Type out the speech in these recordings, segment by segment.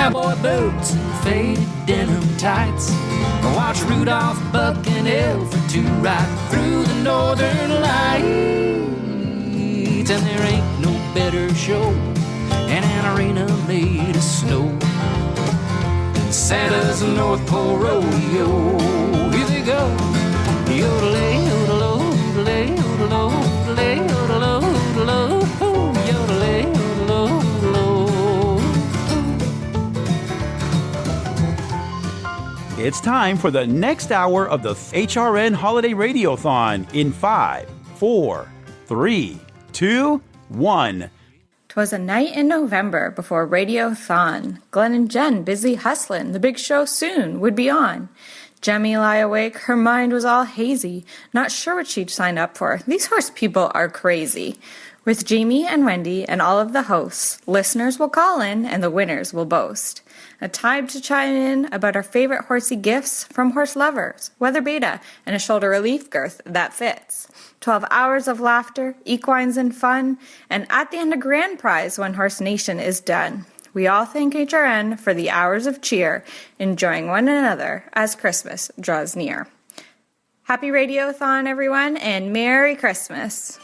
cowboy boots and faded denim tights. Watch Rudolph, Buck, and Elf for two right through the northern lights. And there ain't no better show in an arena made of snow than Santa's North Pole Rodeo. Here they go. Yodelay, yodelo, yodelay, yodelo, yodelay, yodelo, yodelo, yodelay, yodelo, yodelo. It's time for the next hour of the HRN Holiday Radiothon in 5, 4, 3, 2, 1. 'Twas a night in November before Radiothon. Glenn and Jen busy hustlin', the big show soon would be on. Jemmy lie awake, her mind was all hazy, not sure what she'd sign up for. These horse people are crazy. With Jamie and Wendy and all of the hosts, listeners will call in and the winners will boast. A time to chime in about our favorite horsey gifts from horse lovers, Weatherbeeta, and a shoulder relief girth that fits. 12 hours of laughter, equines and fun, and at the end a grand prize when Horse Nation is done. We all thank HRN for the hours of cheer, enjoying one another as Christmas draws near. Happy Radiothon, everyone, and Merry Christmas.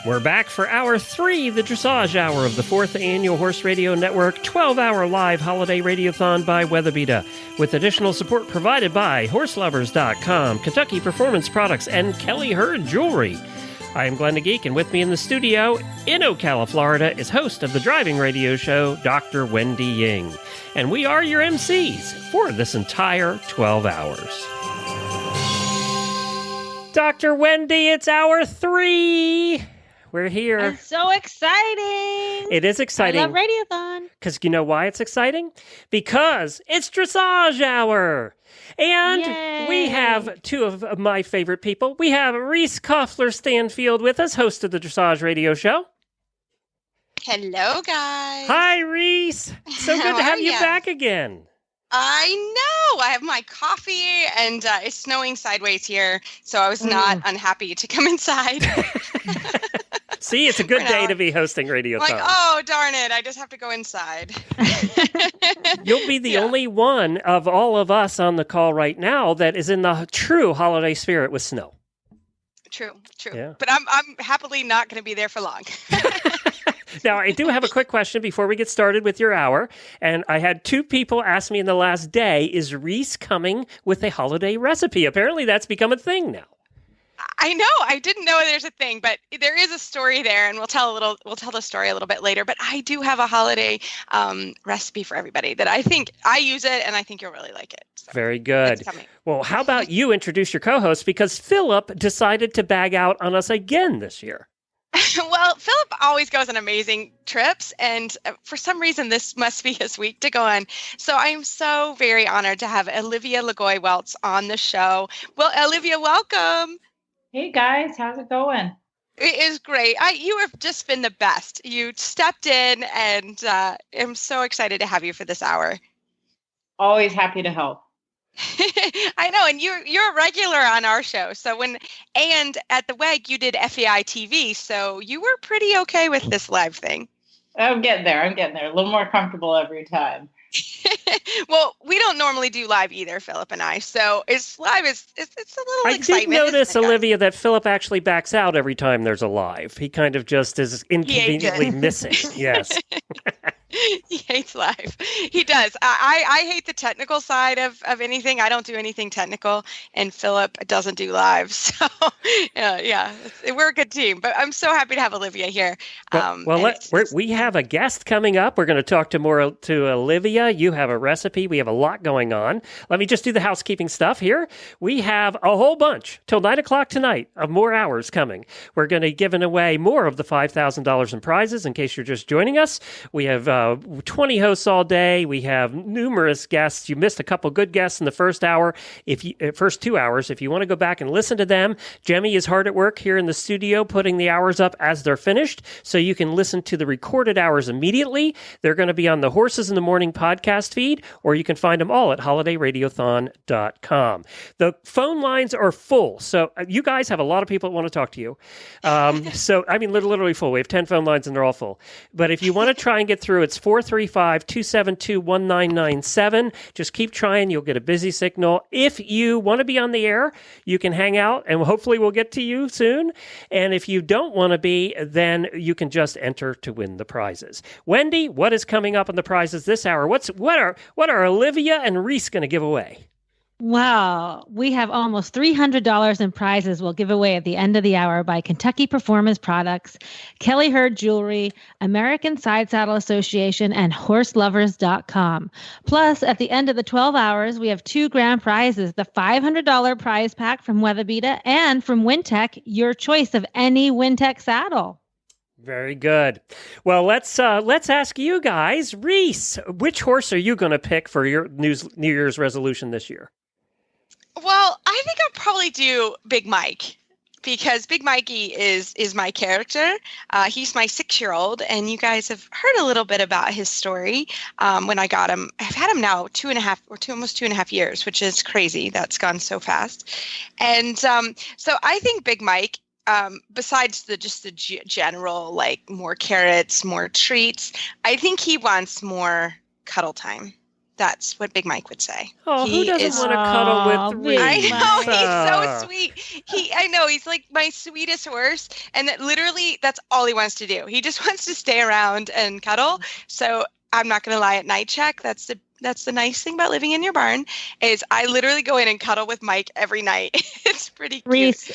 We're back for Hour 3, the Dressage Hour of the 4th Annual Horse Radio Network 12-hour live holiday radiothon by Weatherbeeta, with additional support provided by HorseLovers.com, Kentucky Performance Products, and Kelly Hurd Jewelry. I am Glenn the Geek, and with me in the studio in Ocala, Florida, is host of the driving radio show, Dr. Wendy Ying. And we are your MCs for this entire 12 hours. Dr. Wendy, it's Hour 3! We're here. It's so exciting. It is exciting. I love Radiothon. Because you know why it's exciting? Because it's Dressage Hour. And Yay. we have two of my favorite people. We have Reese Koffler-Stanfield with us, host of the Dressage Radio Show. Hello, guys. Hi, Reese. So good to have you back again. I know. I have my coffee, and it's snowing sideways here, so I was not unhappy to come inside. See, it's a good day to be hosting Radiothon. Like, oh, darn it. I just have to go inside. You'll be the only one of all of us on the call right now that is in the true holiday spirit with snow. True. Yeah. But I'm happily not going to be there for long. Now, I do have a quick question before we get started with your hour. And I had two people ask me in the last day, is Reese coming with a holiday recipe? Apparently, that's become a thing now. I know. I didn't know there's a thing, but there is a story there, and we'll tell the story a little bit later. But I do have a holiday recipe for everybody that I think I use it, and I think you'll really like it. So very good. It's coming. Well, how about you introduce your co-host, because Philip decided to bag out on us again this year. Well, Philip always goes on amazing trips, and for some reason, this must be his week to go on. So I am so very honored to have Olivia Lagoy-Welts on the show. Well, Olivia, welcome. Hey, guys. How's it going? It is great. You have just been the best. You stepped in, and I'm so excited to have you for this hour. Always happy to help. I know, and you're a regular on our show. So and at the WEG you did FEI TV, so you were pretty okay with this live thing. I'm getting there. A little more comfortable every time. Well, we don't normally do live either, Philip and I. So it's live. It's a little excitement. I did notice, Olivia, that Philip actually backs out every time there's a live. He kind of just is inconveniently missing. Yes. He hates live. He does. I hate the technical side of anything. I don't do anything technical, and Philip doesn't do live. So, we're a good team. But I'm so happy to have Olivia here. We have a guest coming up. We're going to talk to Olivia. You have a recipe. We have a lot going on. Let me just do the housekeeping stuff here. We have a whole bunch till 9 o'clock tonight of more hours coming. We're going to be giving away more of the $5,000 in prizes in case you're just joining us. We have 20 hosts all day. We have numerous guests. You missed a couple good guests in the first hour. First 2 hours, if you want to go back and listen to them, Jemmy is hard at work here in the studio putting the hours up as they're finished, so you can listen to the recorded hours immediately. They're going to be on the Horses in the Morning podcast feed, or you can find them all at holidayradiothon.com. The phone lines are full, so you guys have a lot of people that want to talk to you. So, I mean, literally full. We have 10 phone lines and they're all full. But if you want to try and get through, it's 435-272-1997. Just keep trying. You'll get a busy signal. If you want to be on the air, you can hang out and hopefully we'll get to you soon. And if you don't want to be, then you can just enter to win the prizes. Wendy, what is coming up on the prizes this hour? What are Olivia and Reese going to give away? Well, we have almost $300 in prizes we'll give away at the end of the hour by Kentucky Performance Products, Kelly Hurd Jewelry, American Side Saddle Association, and HorseLovers.com. Plus, at the end of the 12 hours, we have 2 grand prizes, the $500 prize pack from Weatherbeeta and from Wintec, your choice of any Wintec saddle. Very good. Well, let's ask you guys. Reese, which horse are you going to pick for your New Year's resolution this year? Well, I think I'll probably do Big Mike because Big Mikey is my character. He's my 6-year-old, and you guys have heard a little bit about his story when I got him. I've had him now almost 2.5 years, which is crazy. That's gone so fast. And so I think Big Mike, besides the general, like more carrots, more treats, I think he wants more cuddle time. That's what Big Mike would say. Oh, who doesn't want to cuddle with Reese? I know, he's so sweet. I know, he's like my sweetest horse. And that's all he wants to do. He just wants to stay around and cuddle. So I'm not going to lie, at night check, that's the nice thing about living in your barn is I literally go in and cuddle with Mike every night. It's pretty cute. Reese,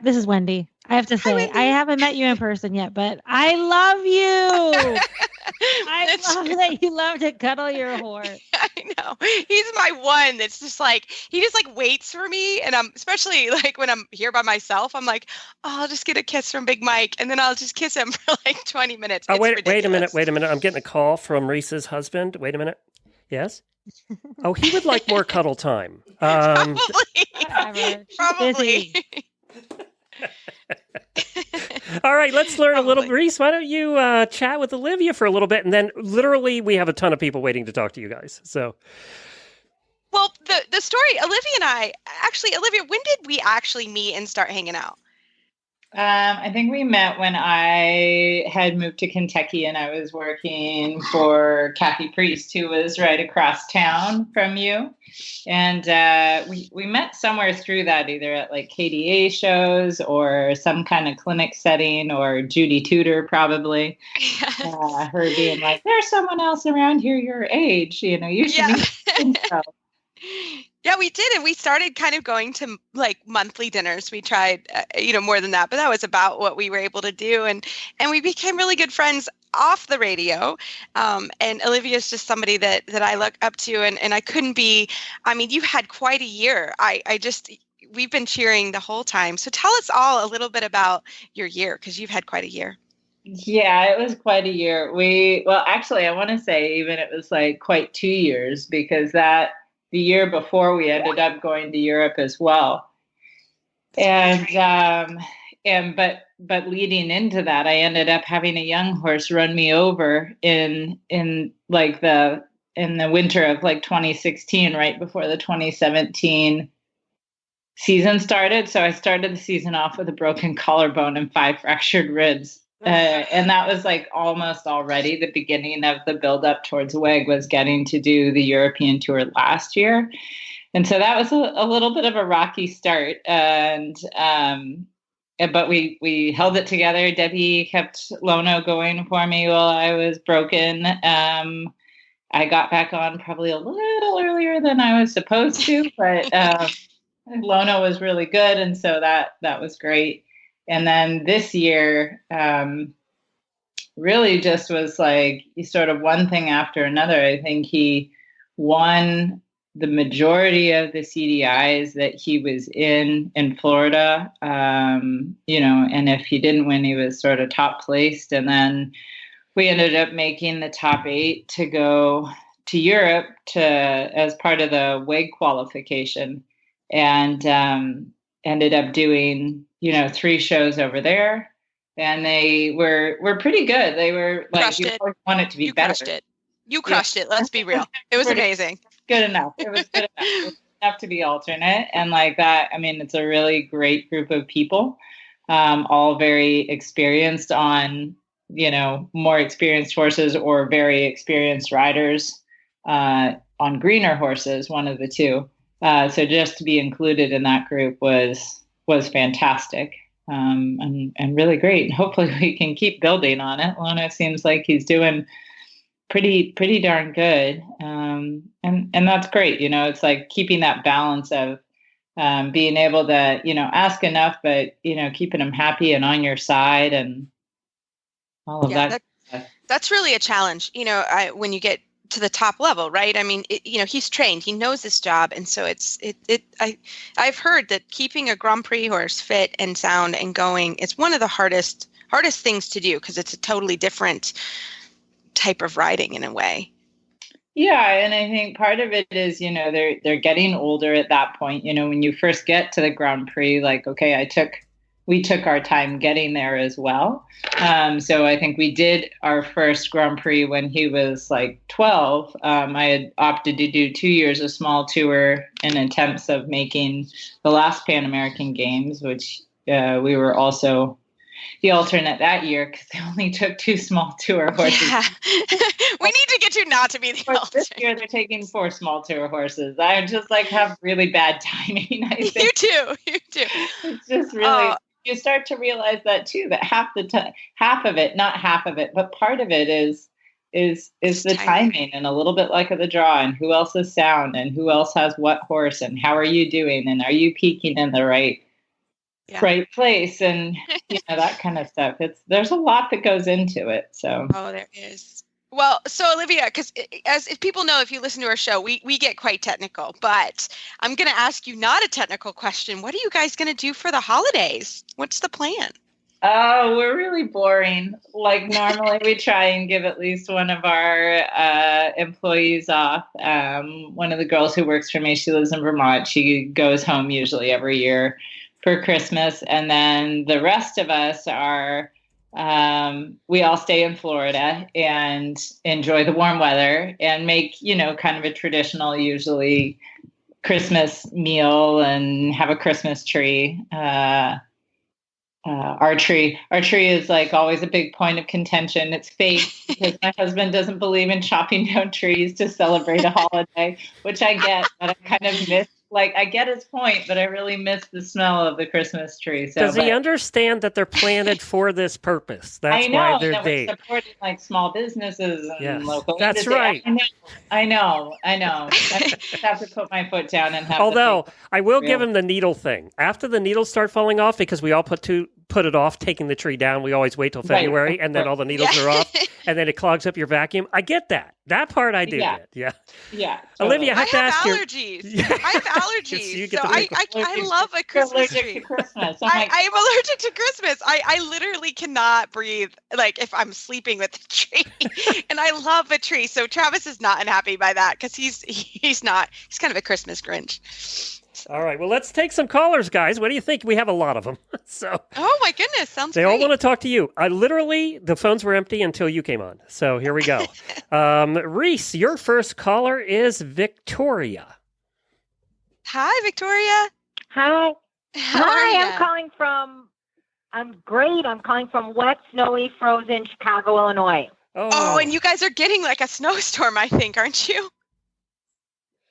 this is Wendy. I have to say, I haven't met you in person yet, but I love you. I love that you love to cuddle your horse. I know. He's my one that's just like, he just like waits for me. And I'm especially like when I'm here by myself, I'm like, oh, I'll just get a kiss from Big Mike. And then I'll just kiss him for like 20 minutes. Oh, wait a minute. I'm getting a call from Reese's husband. Wait a minute. Yes? Oh, he would like more cuddle time. Probably. All right, let's learn a little. Reese, why don't you chat with Olivia for a little bit, and then literally we have a ton of people waiting to talk to you guys. So, well, the story, Olivia, when did we actually meet and start hanging out? I think we met when I had moved to Kentucky and I was working for Kathy Priest, who was right across town from you. And we met somewhere through that, either at like KDA shows or some kind of clinic setting, or Judy Tudor probably. Yes. Her being like, there's someone else around here your age, you should meet. Yeah, we did. And we started kind of going to like monthly dinners. We tried, more than that, but that was about what we were able to do. And we became really good friends off the radio. And Olivia is just somebody that I look up to, and I couldn't be, you had quite a year. We've been cheering the whole time. So tell us all a little bit about your year, because you've had quite a year. Yeah, it was quite a year. Actually, I want to say even it was like quite 2 years, because the year before we ended up going to Europe as well. And but leading into that, I ended up having a young horse run me over in the winter of like 2016, right before the 2017 season started. So I started the season off with a broken collarbone and 5 fractured ribs. And that was like almost already the beginning of the buildup towards WEG, was getting to do the European tour last year. And so that was a little bit of a rocky start. But we held it together. Debbie kept Lono going for me while I was broken. I got back on probably a little earlier than I was supposed to, but Lono was really good. And so that was great. And then this year really just was like sort of one thing after another. I think he won the majority of the CDIs that he was in Florida, and if he didn't win, he was sort of top placed. And then we ended up making the top 8 to go to Europe as part of the WEG qualification, and ended up doing 3 shows over there, and they were pretty good. They were like, Crushed you it. always want it to be You better. crushed it. You crushed it. Let's be real. It was amazing. Good enough. It was good enough. It was enough to be alternate, and like that. I mean, it's a really great group of people, all very experienced on more experienced horses or very experienced riders on greener horses, one of the two. So just to be included in that group was fantastic, and really great. And hopefully we can keep building on it. Lona seems like he's doing pretty darn good, and that's great. It's like keeping that balance of being able to ask enough, but keeping them happy and on your side and all of that. That's really a challenge, when you get to the top level, right? I mean, he's trained, he knows this job. And so I've heard that keeping a Grand Prix horse fit and sound and going is one of the hardest things to do, because it's a totally different type of riding in a way. Yeah. And I think part of it is, they're getting older at that point. When you first get to the Grand Prix, like, okay, we took our time getting there as well. So I think we did our first Grand Prix when he was like 12. I had opted to do 2 years of small tour in attempts of making the last Pan American Games, which we were also the alternate that year because they only took 2 small tour horses. Yeah. We need to get you not to be the alternate. This year they're taking 4 small tour horses. I just like have really bad timing. I think. You too. It's just really... You start to realize that too, that half of it, not half of it, but part of it is the timing and a little bit luck of the draw and who else is sound and who else has what horse and how are you doing and are you peaking in the right place and that kind of stuff. There's a lot that goes into it. So there is. Well, so Olivia, because if people know, if you listen to our show, we get quite technical, but I'm going to ask you not a technical question. What are you guys going to do for the holidays? What's the plan? Oh, we're really boring. Like normally we try and give at least one of our employees off. One of the girls who works for me, she lives in Vermont. She goes home usually every year for Christmas. And then the rest of us are... we all stay in Florida and enjoy the warm weather and make, kind of a traditional, usually Christmas meal and have a Christmas tree. Our tree is like always a big point of contention. It's fake because my husband doesn't believe in chopping down trees to celebrate a holiday, which I get, but I kind of miss. Like, I get his point, but I really miss the smell of the Christmas tree. So, does he understand that they're planted for this purpose? That's why they're there. We're supporting like small businesses and local. That's right. I know. I just have to put my foot down and have. Although I will give him the needle thing. After the needles start falling off, because we all put it off taking the tree down. We always wait till February, and then all the needles are off, and then it clogs up your vacuum. I get that. That part I do get. Yeah. Yeah. Totally. Olivia, I have allergies. I have allergies. So I love a Christmas tree. Christmas. I am allergic to Christmas. I literally cannot breathe like if I'm sleeping with the tree. And I love a tree. So Travis is not unhappy by that because he's kind of a Christmas Grinch. All right. Well, let's take some callers, guys. What do you think? We have a lot of them. Oh my goodness, sounds they great. all want to talk to you. The phones were empty until you came on. So here we go. Reese, your first caller is Victoria. Hi, Victoria. Hi. Hi. I'm great. I'm calling from wet, snowy, frozen Chicago, Illinois. Oh, and you guys are getting like a snowstorm, I think, aren't you?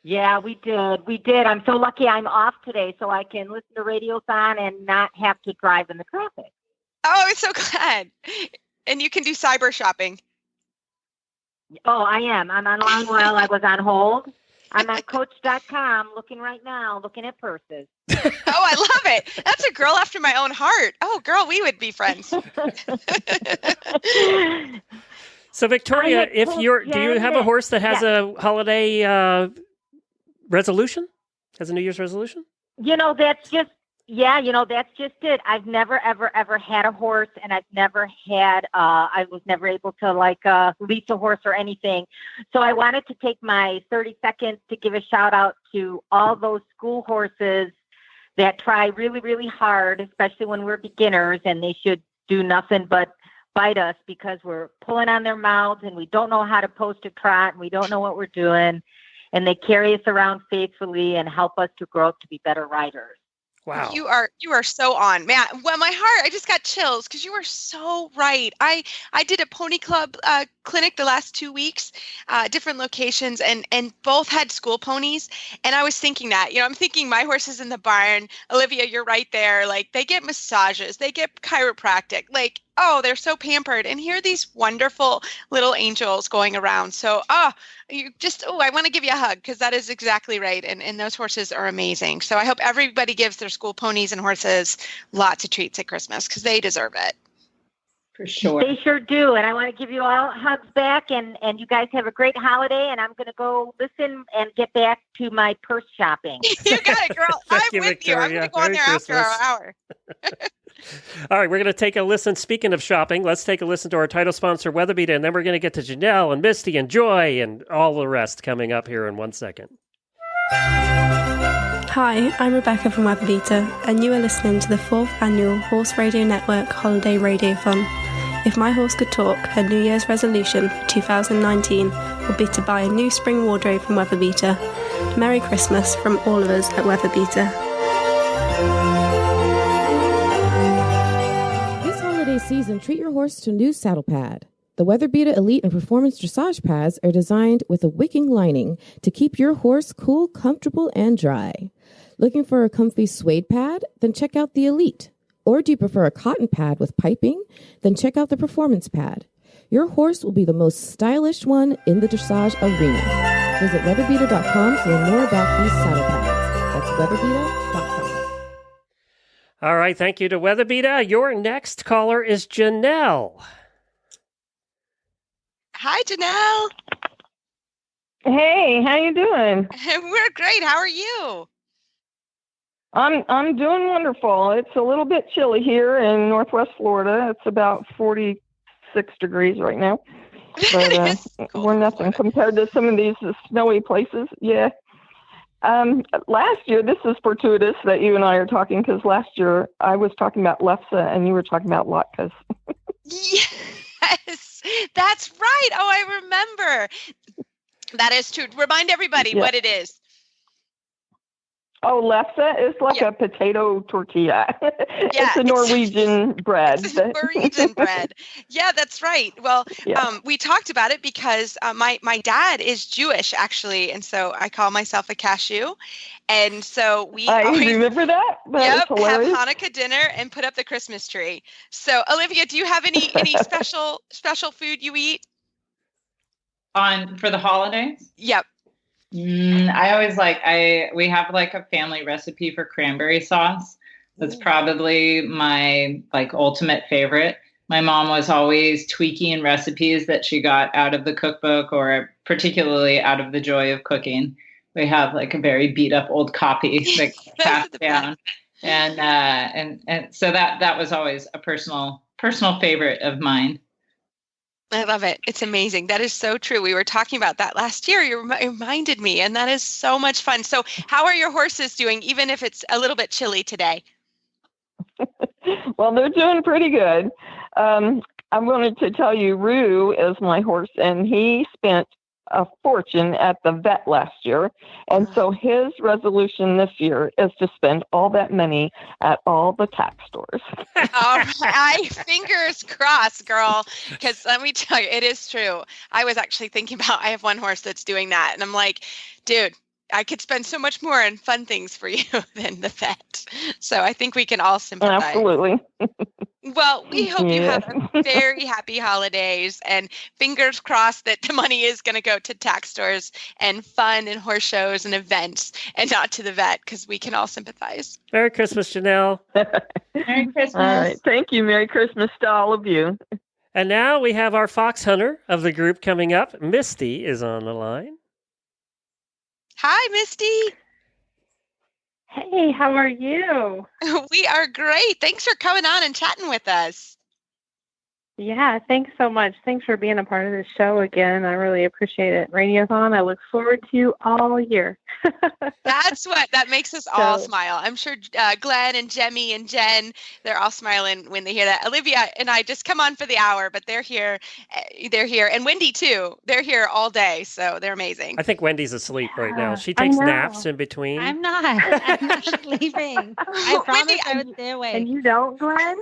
Yeah, we did. I'm so lucky I'm off today so I can listen to Radiothon and not have to drive in the traffic. Oh, I'm so glad. And you can do cyber shopping. Oh, I am. I'm online while I was on hold. I'm on Coach.com looking at purses. Oh, I love it. That's a girl after my own heart. Oh, girl, we would be friends. So, Victoria, do you have a horse that has a holiday resolution? Has a New Year's resolution? That's just Yeah, that's just it. I've never, ever, ever had a horse, and I've never had, I was never able to lease a horse or anything. So I wanted to take my 30 seconds to give a shout out to all those school horses that try really, really hard, especially when we're beginners, and they should do nothing but bite us because we're pulling on their mouths and we don't know how to post a trot and we don't know what we're doing. And they carry us around faithfully and help us to grow up to be better riders. Wow. You are so on, man. Well, my heart, I just got chills because you are so right. I did a pony club clinic the last 2 weeks, different locations, and both had school ponies. And I was thinking that, I'm thinking my horse is in the barn. Olivia, you're right there. Like, they get massages, they get chiropractic. Like, oh, they're so pampered. And here are these wonderful little angels going around. So, I want to give you a hug because that is exactly right. And those horses are amazing. So I hope everybody gives their school ponies and horses lots of treats at Christmas because they deserve it. For sure. They sure do. And I want to give you all hugs back, and you guys have a great holiday. And I'm going to go listen and get back to my purse shopping. You got it, girl. I'm you, with you. I'm going to go on there after our hour. All right, we're going to take a listen. Speaking of shopping, let's take a listen to our title sponsor, Weatherbeeta, and then we're going to get to Janelle and Misty and Joy and all the rest coming up here in 1 second. Hi, I'm Rebecca from Weatherbeeta, and you are listening to the 4th Annual Horse Radio Network Holiday Radiothon. If my horse could talk, her New Year's resolution for 2019 would be to buy a new spring wardrobe from Weatherbeeta. Merry Christmas from all of us at Weatherbeeta. Season, treat your horse to a new saddle pad. The Weatherbeeta Elite and Performance Dressage pads are designed with a wicking lining to keep your horse cool, comfortable, and dry. Looking for a comfy suede pad? Then check out the Elite. Or do you prefer a cotton pad with piping? Then check out the Performance pad. Your horse will be the most stylish one in the dressage arena. Visit weatherbeeta.com to learn more about these saddle pads. That's weatherbeeta.com. All right, thank you to Weatherbeeta. Your next caller is Janelle. Hi, Janelle. Hey, how you doing? We're great. How are you? I'm doing wonderful. It's a little bit chilly here in Northwest Florida. It's about 46 degrees right now. But we're nothing compared to some of these snowy places. Yeah. Last year, this is fortuitous that you and I are talking because last year I was talking about Lefse and you were talking about latkes. Yes, that's right. Oh, I remember. That is true. Remind everybody what it is. Oh, lefse is like a potato tortilla. It's a Norwegian bread. It's Norwegian bread. Yeah, that's right. Well, we talked about it because my dad is Jewish, actually, and so I call myself a cashew. And so I remember that. Yep, have Hanukkah dinner and put up the Christmas tree. So, Olivia, do you have any special food you eat? For the holidays? Yep. I always we have a family recipe for cranberry sauce. That's probably my ultimate favorite. My mom was always tweaking recipes that she got out of the cookbook or particularly out of the joy of cooking. We have a very beat up old copy that passed down. And so that was always a personal favorite of mine. I love it. It's amazing. That is so true. We were talking about that last year. You reminded me, and that is so much fun. So how are your horses doing, even if it's a little bit chilly today? Well, they're doing pretty good. I wanted to tell you, Rue is my horse, and he spent a fortune at the vet last year. And so his resolution this year is to spend all that money at all the tack stores. Fingers crossed, girl, because let me tell you, it is true. I was actually thinking about, I have one horse that's doing that. And I'm like, dude, I could spend so much more on fun things for you than the vet. So I think we can all sympathize. Absolutely. Well, we hope you have a very happy holidays, and fingers crossed that the money is going to go to tack stores and fun and horse shows and events and not to the vet, because we can all sympathize. Merry Christmas, Janelle. Merry Christmas. All right. Thank you. Merry Christmas to all of you. And now we have our fox hunter of the group coming up. Misty is on the line. Hi, Misty. Hey, how are you? We are great. Thanks for coming on and chatting with us. Yeah, thanks so much. Thanks for being a part of this show again. I really appreciate it. Radiothon, I look forward to all year. That makes us all smile. I'm sure Glenn and Jemmy and Jen, they're all smiling when they hear that. Olivia and I just come on for the hour, but they're here. And Wendy too. They're here all day, so they're amazing. I think Wendy's asleep right now. She takes naps in between. I'm not sleeping. I promise I would stay awake. And you don't, Glenn?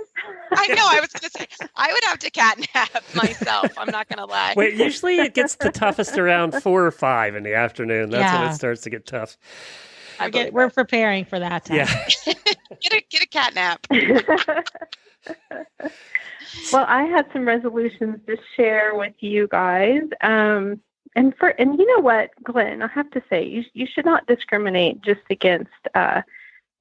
I know. I was going to say, I would have to cat nap myself. I'm not going to lie. Wait, usually it gets the toughest around 4 or 5 in the afternoon. That's when it starts to get tough. We're preparing for that time. Yeah. Get a cat nap. Well, I had some resolutions to share with you guys. And you know what, Glenn, I have to say, you should not discriminate just against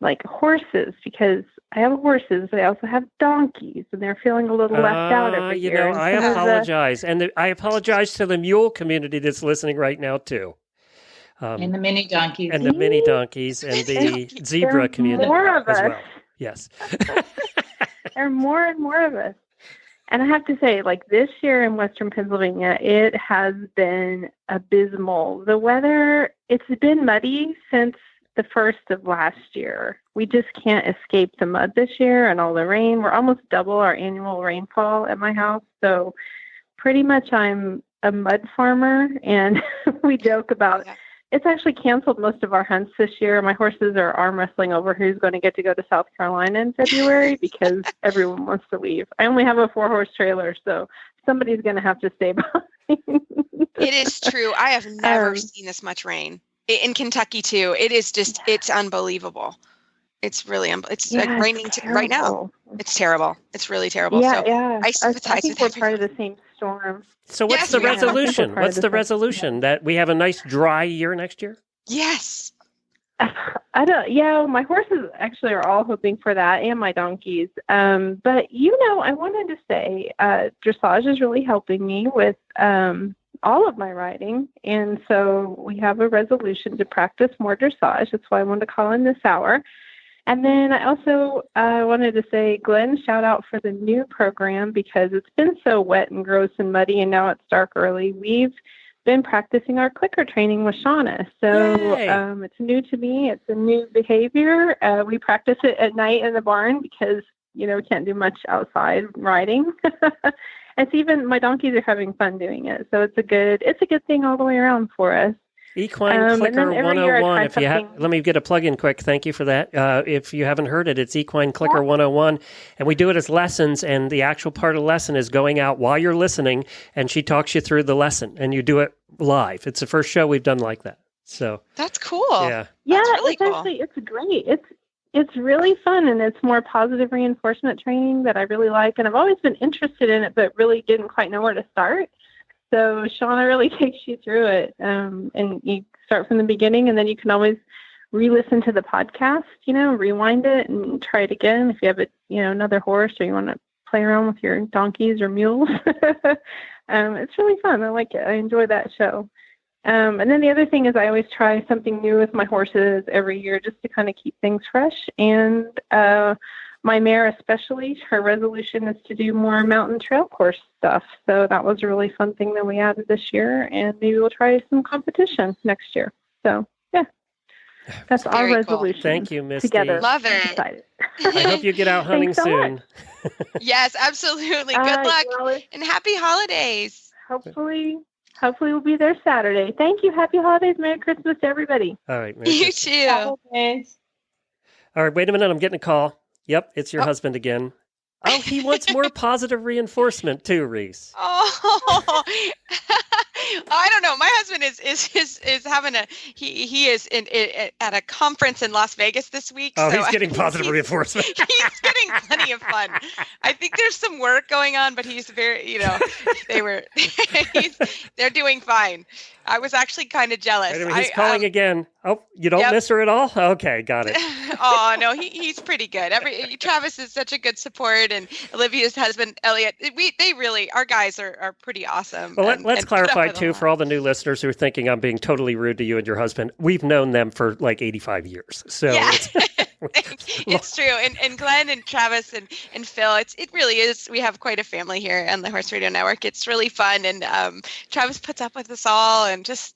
like horses, because I have horses, but I also have donkeys, and they're feeling a little left out every year. I apologize. And I apologize to the mule community that's listening right now, too. And the mini donkeys. And the mini donkeys and the zebra community more of as us. well. Yes. There are more and more of us. And I have to say, like this year in Western Pennsylvania, it has been abysmal. The weather, it's been muddy since the first of last year. We just can't escape the mud this year and all the rain. We're almost double our annual rainfall at my house. So pretty much I'm a mud farmer, and we joke about it's actually canceled most of our hunts this year. My horses are arm wrestling over who's going to get to go to South Carolina in February because everyone wants to leave. I only have a 4-horse trailer, so somebody's going to have to stay behind. It is true. I have never seen this much rain. In Kentucky too, it is just, it's unbelievable. It's really, it's raining right now. It's terrible. It's really terrible. I think we're part of the same storm. So what's the resolution? What's the resolution? That we have a nice dry year next year? Yes. My horses actually are all hoping for that, and my donkeys. But I wanted to say, dressage is really helping me with, all of my riding. And so we have a resolution to practice more dressage. That's why I wanted to call in this hour. And then I also wanted to say, Glenn, shout out for the new program, because it's been so wet and gross and muddy, and now it's dark early. We've been practicing our clicker training with Shauna. So it's new to me. It's a new behavior. We practice it at night in the barn because, we can't do much outside riding. It's even my donkeys are having fun doing it. So it's a good thing all the way around for us. Equine Clicker 101. Let me get a plug in quick. Thank you for that. If you haven't heard it, it's Equine Clicker 101, and we do it as lessons. And the actual part of the lesson is going out while you're listening, and she talks you through the lesson, and you do it live. It's the first show we've done like that. So that's cool. Yeah, really cool. Actually, it's great. It's really fun, and it's more positive reinforcement training that I really like. And I've always been interested in it, but really didn't quite know where to start. So Shauna really takes you through it, and you start from the beginning, and then you can always re-listen to the podcast, rewind it and try it again if you have another horse, or you want to play around with your donkeys or mules. It's really fun. I like it. I enjoy that show. And then the other thing is I always try something new with my horses every year just to kind of keep things fresh. And my mare especially, her resolution is to do more mountain trail course stuff. So that was a really fun thing that we added this year, and maybe we'll try some competition next year. So, yeah, that's our resolution. Thank you, Misty. Together. Love it. Excited. I hope you get out hunting soon. Yes, absolutely. Good luck and happy holidays. Hopefully we'll be there Saturday. Thank you. Happy holidays. Merry Christmas to everybody. All right. Merry You Christmas. too. Holidays. All right. Wait a minute. I'm getting a call. Yep. It's your husband again. Oh, he wants more positive reinforcement too, Reese. Oh, I don't know. My husband is having he is at a conference in Las Vegas this week. Oh, so he's getting positive reinforcement. He's getting plenty of fun. I think there's some work going on, but he's very, they're doing fine. I was actually kind of jealous. Wait a minute, he's calling again. Oh, you don't miss her at all? Okay, got it. Oh, no, he's pretty good. Travis is such a good support, and Olivia's husband, Elliot, our guys are pretty awesome. Well, let's clarify, too, for all the new listeners who thinking I'm being totally rude to you and your husband. We've known them for like 85 years. So yeah. It's true. And Glenn and Travis and Phil, it really is. We have quite a family here on the Horse Radio Network. It's really fun. And Travis puts up with us all and just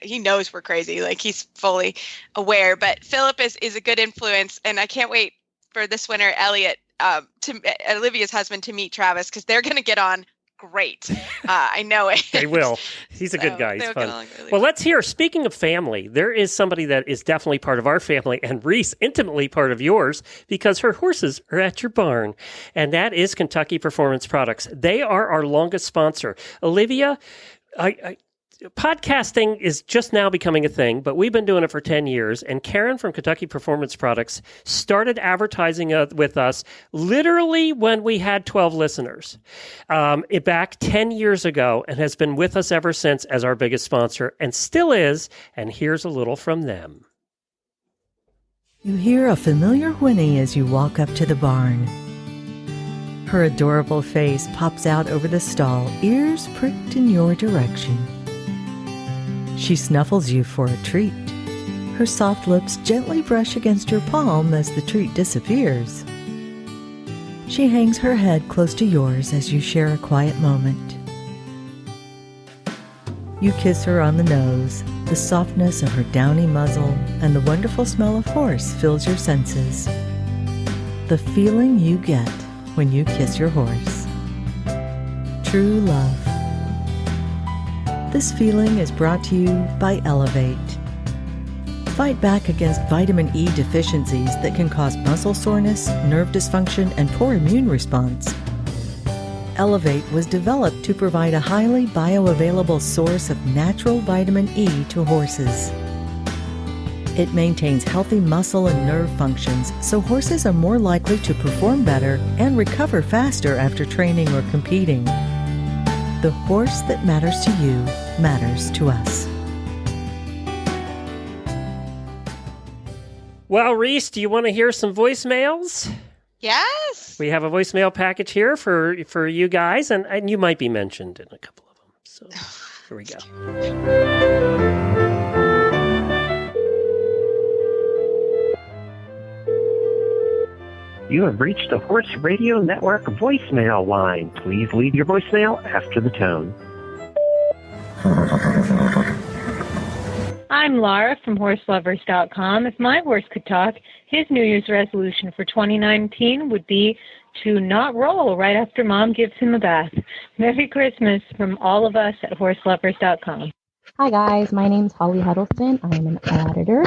he knows we're crazy. Like he's fully aware. But Philip is a good influence. And I can't wait for this winter, Elliot, Olivia's husband, to meet Travis, because they're going to get on great. I know it. They will. He's a good guy. He's fun. Well, let's hear. Speaking of family, there is somebody that is definitely part of our family, and Reese, intimately part of yours, because her horses are at your barn, and that is Kentucky Performance Products. They are our longest sponsor. Olivia, podcasting is just now becoming a thing, but we've been doing it for 10 years. And Karen from Kentucky Performance Products started advertising with us literally when we had 12 listeners back 10 years ago, and has been with us ever since as our biggest sponsor, and still is. And here's a little from them. You hear a familiar whinny as you walk up to the barn. Her adorable face pops out over the stall, ears pricked in your direction. She snuffles you for a treat. Her soft lips gently brush against your palm as the treat disappears. She hangs her head close to yours as you share a quiet moment. You kiss her on the nose. The softness of her downy muzzle and the wonderful smell of horse fills your senses. The feeling you get when you kiss your horse. True love. This feeling is brought to you by Elevate. Fight back against vitamin E deficiencies that can cause muscle soreness, nerve dysfunction, and poor immune response. Elevate was developed to provide a highly bioavailable source of natural vitamin E to horses. It maintains healthy muscle and nerve functions, so horses are more likely to perform better and recover faster after training or competing. The horse that matters to you matters to us. Well, Reese, do you want to hear some voicemails? Yes. We have a voicemail package here for you guys, and you might be mentioned in a couple of them. So here we go. You have reached the Horse Radio Network voicemail line. Please leave your voicemail after the tone. I'm Laura from HorseLovers.com. If my horse could talk, his New Year's resolution for 2019 would be to not roll right after Mom gives him a bath. Merry Christmas from all of us at HorseLovers.com. Hi guys, my name's Holly Huddleston. I am an editor,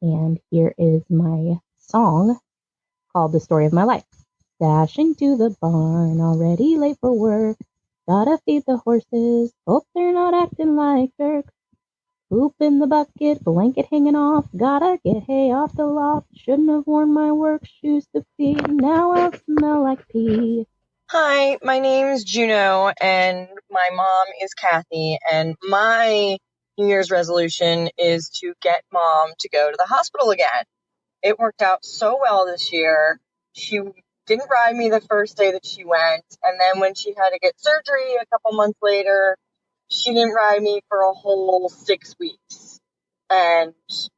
and here is my song called The Story of My Life. Dashing to the barn, already late for work. Gotta feed the horses, hope they're not acting like jerks. Poop in the bucket, blanket hanging off. Gotta get hay off the loft. Shouldn't have worn my work shoes to feed. Now I'll smell like pee. Hi, my name's Juno, and my mom is Kathy, and my New Year's resolution is to get Mom to go to the hospital again. It worked out so well this year. She didn't ride me the first day that she went, and then when she had to get surgery a couple months later, she didn't ride me for a whole 6 weeks. And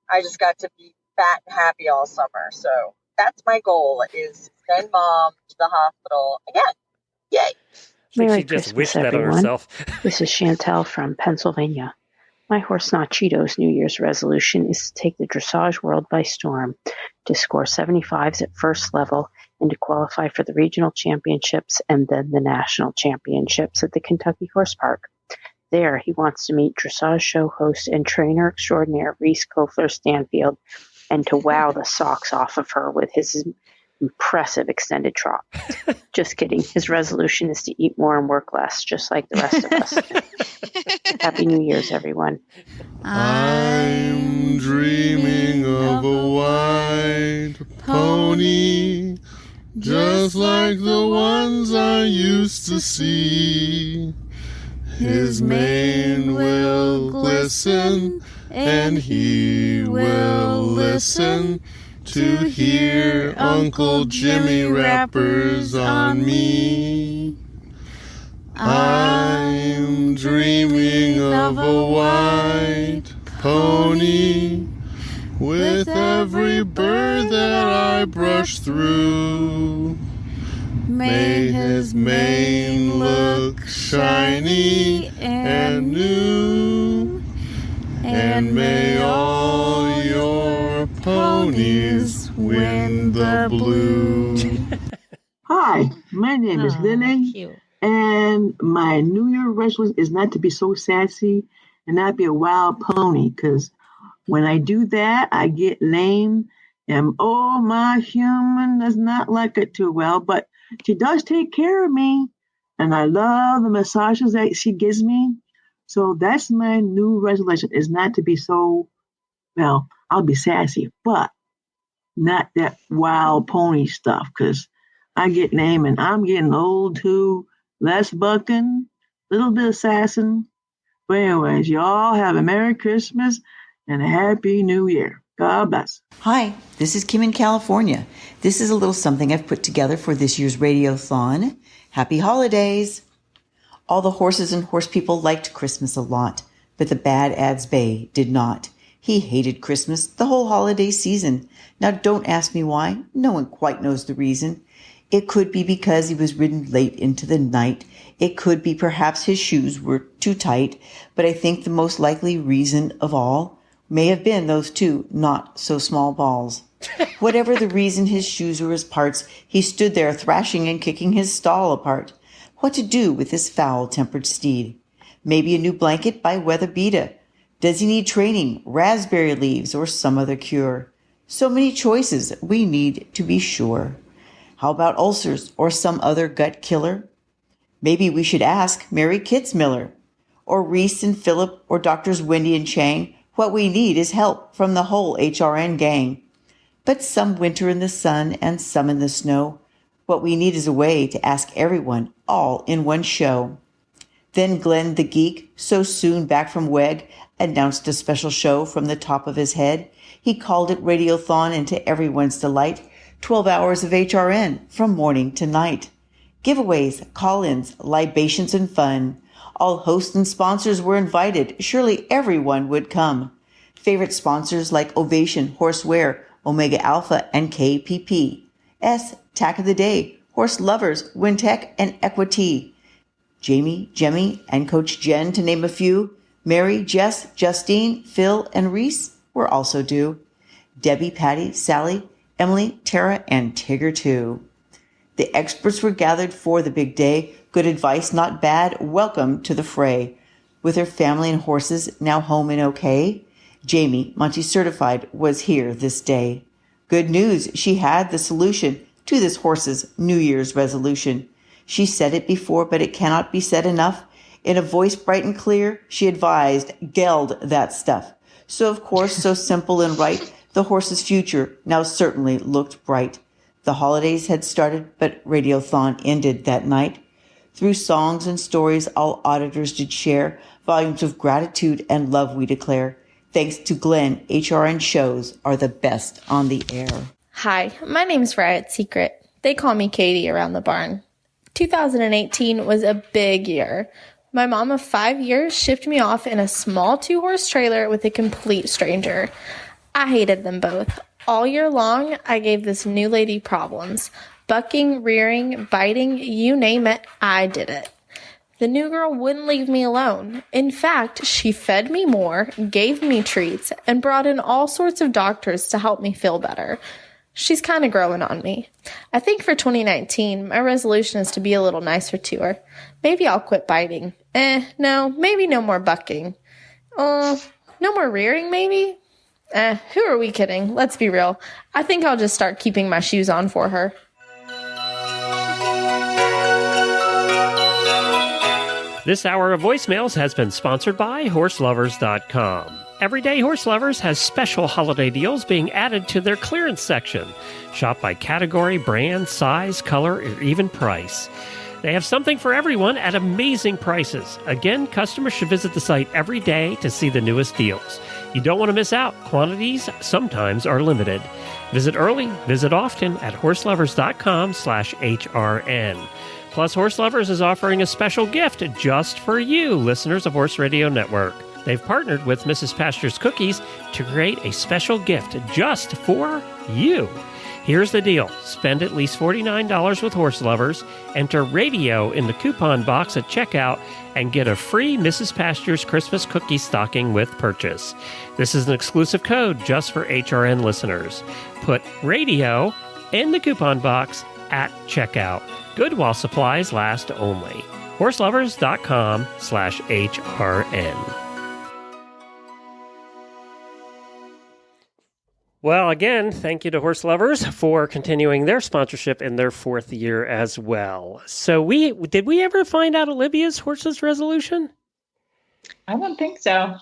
I just got to be fat and happy all summer. So that's my goal, is to send Mom to the hospital again. Yay. Merry she just Christmas, wished that on everyone. herself. This is Chantel from Pennsylvania. My horse Nachito's New Year's resolution is to take the dressage world by storm, to score 75s at first level, and to qualify for the regional championships and then the national championships at the Kentucky Horse Park. There, he wants to meet dressage show host and trainer extraordinaire Reese Kofler-Stanfield and to wow the socks off of her with his impressive extended trot. Just kidding. His resolution is to eat more and work less, just like the rest of us. Happy New Year's, everyone. I'm dreaming of a white pony, just like the ones I used to see. His mane will glisten, and he will listen to hear Uncle Jimmy rappers on me. I'm dreaming of a white pony with every bird that I brush through. May his mane look shiny and new, and may all your ponies win the blue. Hi, my name is Lily, and my New Year resolution is not to be so sassy and not be a wild pony, because when I do that, I get lame, and my human does not like it too well, but she does take care of me, and I love the massages that she gives me. So that's my new resolution, is not to be so, well, I'll be sassy, but not that wild pony stuff, because I get lame and I'm getting old too. Less bucking, little bit of sassing. But anyways, y'all have a Merry Christmas and a Happy New Year. God bless. Hi, this is Kim in California. This is a little something I've put together for this year's Radiothon. Happy holidays! All the horses and horse people liked Christmas a lot, but the bad Ads Bay did not. He hated Christmas the whole holiday season. Now don't ask me why. No one quite knows the reason. It could be because he was ridden late into the night. It could be perhaps his shoes were too tight. But I think the most likely reason of all may have been those two not so small balls. Whatever the reason, his shoes or his parts, he stood there thrashing and kicking his stall apart. What to do with this foul-tempered steed? Maybe a new blanket by Weatherbeeta. Does he need training, raspberry leaves, or some other cure? So many choices, we need to be sure. How about ulcers or some other gut killer? Maybe we should ask Mary Kitzmiller, or Reese and Phillip, or Doctors Wendy and Chang. What we need is help from the whole HRN gang. But some winter in the sun and some in the snow. What we need is a way to ask everyone all in one show. Then Glenn the Geek, so soon back from WEG, announced a special show from the top of his head. He called it Radiothon, and to everyone's delight, 12 hours of HRN from morning to night. Giveaways, call-ins, libations, and fun. All hosts and sponsors were invited. Surely everyone would come. Favorite sponsors like Ovation, Horsewear, Omega Alpha, and KPP. Tack of the Day, Horse Lovers, Wintech, and Equity. Jamie, Jemmy, and Coach Jen, to name a few. Mary, Jess, Justine, Phil, and Reese were also due. Debbie, Patty, Sally, Emily, Tara, and Tigger, too. The experts were gathered for the big day. Good advice, not bad. Welcome to the fray. With her family and horses now home and okay, Jamie, Monty certified, was here this day. Good news, she had the solution to this horse's New Year's resolution. She said it before, but it cannot be said enough. In a voice bright and clear, she advised, geld that stuff. So, of course, so simple and right, the horse's future now certainly looked bright. The holidays had started, but Radiothon ended that night. Through songs and stories all auditors did share, volumes of gratitude and love we declare. Thanks to Glenn, HRN shows are the best on the air. Hi, my name's Riot Secret. They call me Katie around the barn. 2018 was a big year. My mom of 5 years shipped me off in a small 2-horse trailer with a complete stranger. I hated them both. All year long, I gave this new lady problems. Bucking, rearing, biting, you name it, I did it. The new girl wouldn't leave me alone. In fact, she fed me more, gave me treats, and brought in all sorts of doctors to help me feel better. She's kind of growing on me. I think for 2019, my resolution is to be a little nicer to her. Maybe I'll quit biting. No, maybe no more bucking. No more rearing, maybe? Who are we kidding? Let's be real. I think I'll just start keeping my shoes on for her. This hour of voicemails has been sponsored by HorseLovers.com. Everyday Horse Lovers has special holiday deals being added to their clearance section. Shop by category, brand, size, color, or even price. They have something for everyone at amazing prices. Again, customers should visit the site every day to see the newest deals. You don't want to miss out. Quantities sometimes are limited. Visit early, visit often at horselovers.com/HRN. Plus, Horse Lovers is offering a special gift just for you, listeners of Horse Radio Network. They've partnered with Mrs. Pasture's Cookies to create a special gift just for you. Here's the deal. Spend at least $49 with Horse Lovers, enter radio in the coupon box at checkout, and get a free Mrs. Pasture's Christmas cookie stocking with purchase. This is an exclusive code just for HRN listeners. Put radio in the coupon box at checkout. Good while supplies last only. horselovers.com/HRN. Well, again, thank you to Horse Lovers for continuing their sponsorship in their 4th year as well. So did we ever find out Olivia's horse's resolution? I don't think so.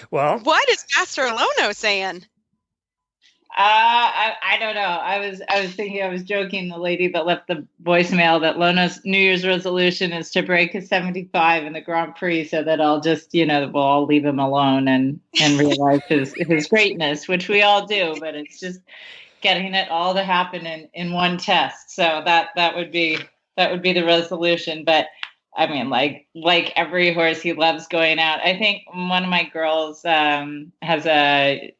Well, what is Master Lono saying? I don't know. I was thinking, I was joking, the lady that left the voicemail, that Lono's New Year's resolution is to break his 75 in the Grand Prix so that I'll just, we'll all leave him alone and realize his greatness, which we all do, but it's just getting it all to happen in one test. So that would be the resolution. But I mean, like every horse, he loves going out. I think one of my girls has a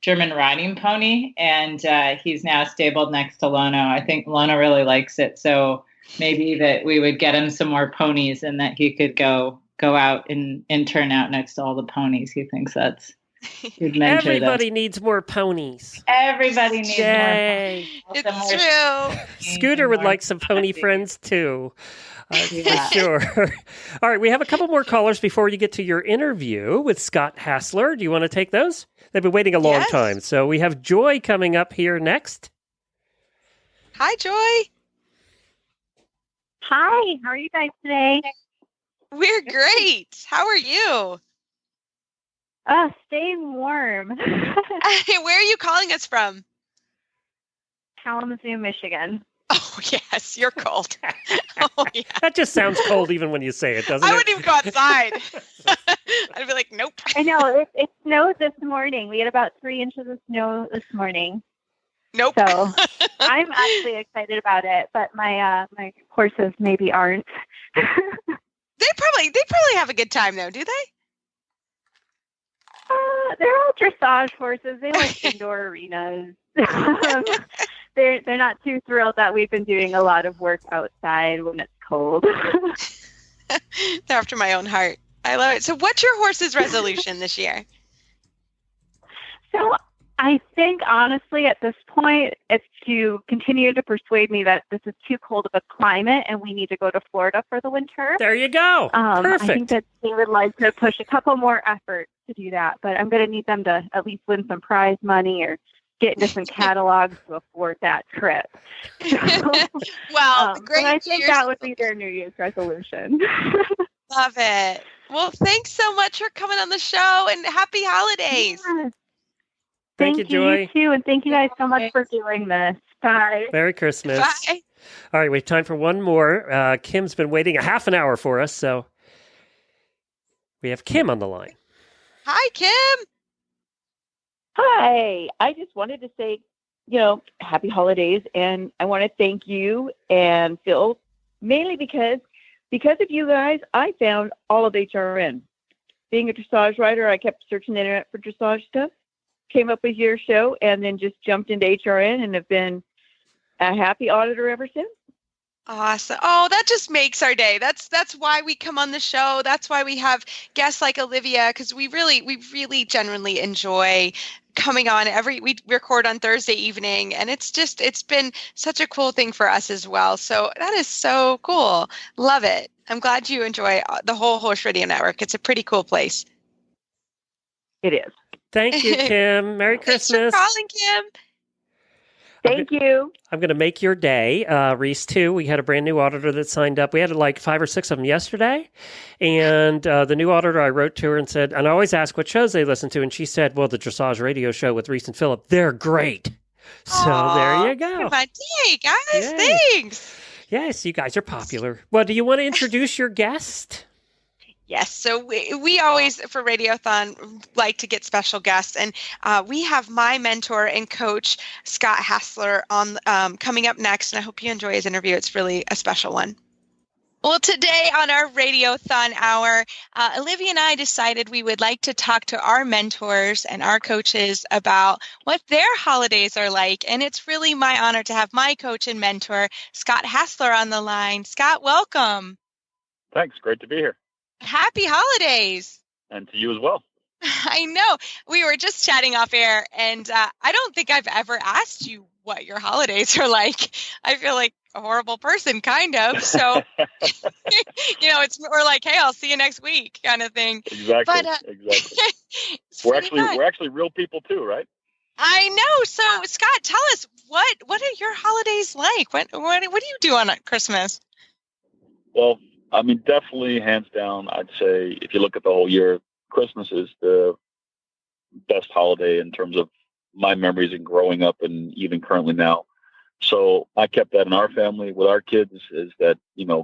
German riding pony, and he's now stabled next to Lono. I think Lono really likes it, so maybe that we would get him some more ponies and that he could go out and turn out next to all the ponies. He thinks that's good. Everybody needs more ponies. Everybody needs more ponies. It's true. Scooter would like some pony friends too. For sure. All right, we have a couple more callers before you get to your interview with Scott Hassler. Do you want to take those? They've been waiting a long time. So we have Joy coming up here next. Hi, Joy. Hi, how are you guys today? We're great. How are you? Staying warm. Where are you calling us from? Kalamazoo, Michigan. Oh, yes, you're cold. Oh, yeah. That just sounds cold even when you say it, doesn't it? I wouldn't even go outside. I'd be like, nope. I know. It snowed this morning. We had about 3 inches of snow this morning. Nope. So I'm actually excited about it, but my horses maybe aren't. They probably have a good time, though, do they? They're all dressage horses. They like indoor arenas. They're not too thrilled that we've been doing a lot of work outside when it's cold. They're after my own heart. I love it. So what's your horse's resolution this year? So I think, honestly, at this point, it's to continue to persuade me that this is too cold of a climate and we need to go to Florida for the winter. There you go. Perfect. I think that they would like to push a couple more efforts to do that, but I'm going to need them to at least win some prize money or get into some catalogs to afford that trip. Well, great. I think that would be their New Year's resolution. Love it. Well, thanks so much for coming on the show, and happy holidays. Yes. Thank you, Joy. You too, and thank you guys so much for doing this. Bye. Merry Christmas. Bye. All right, we have time for one more. Kim's been waiting a half an hour for us, so we have Kim on the line. Hi, Kim. Hi. I just wanted to say, happy holidays, and I want to thank you and Phil, mainly because of you guys, I found all of HRN. Being a dressage rider, I kept searching the internet for dressage stuff, came up with your show, and then just jumped into HRN and have been a happy auditor ever since. Awesome. Oh, that just makes our day. That's why we come on the show. That's why we have guests like Olivia, because we really genuinely enjoy coming on. We record on Thursday evening, and it's been such a cool thing for us as well. So that is so cool. Love it. I'm glad you enjoy the whole Horse Radio Network. It's a pretty cool place. It is. Thank you, Kim. Merry Christmas. Thanks for calling, Kim. Thank you. I'm going to make your day. Reese, too. We had a brand new auditor that signed up. We had like 5 or 6 of them yesterday. And the new auditor, I wrote to her and said, and I always ask what shows they listen to. And she said, well, the Dressage Radio show with Reese and Philip, they're great. So there you go. My day, guys. Yay. Thanks. Yes, you guys are popular. Well, do you want to introduce your guest? Yes, so we always, for Radiothon, like to get special guests, and we have my mentor and coach, Scott Hassler, on coming up next, and I hope you enjoy his interview. It's really a special one. Well, today on our Radiothon hour, Olivia and I decided we would like to talk to our mentors and our coaches about what their holidays are like. And it's really my honor to have my coach and mentor, Scott Hassler, on the line. Scott, welcome. Thanks. Great to be here. Happy holidays. And to you as well. I know. We were just chatting off air, and I don't think I've ever asked you what your holidays are like. I feel like a horrible person, kind of. So, we're like, hey, I'll see you next week kind of thing. Exactly. But, exactly. We're actually real people too, right? I know. So, Scott, tell us what are your holidays like? What do you do on Christmas? Well, I mean, definitely hands down, I'd say if you look at the whole year, Christmas is the best holiday in terms of my memories and growing up and even currently now. So I kept that in our family with our kids is that,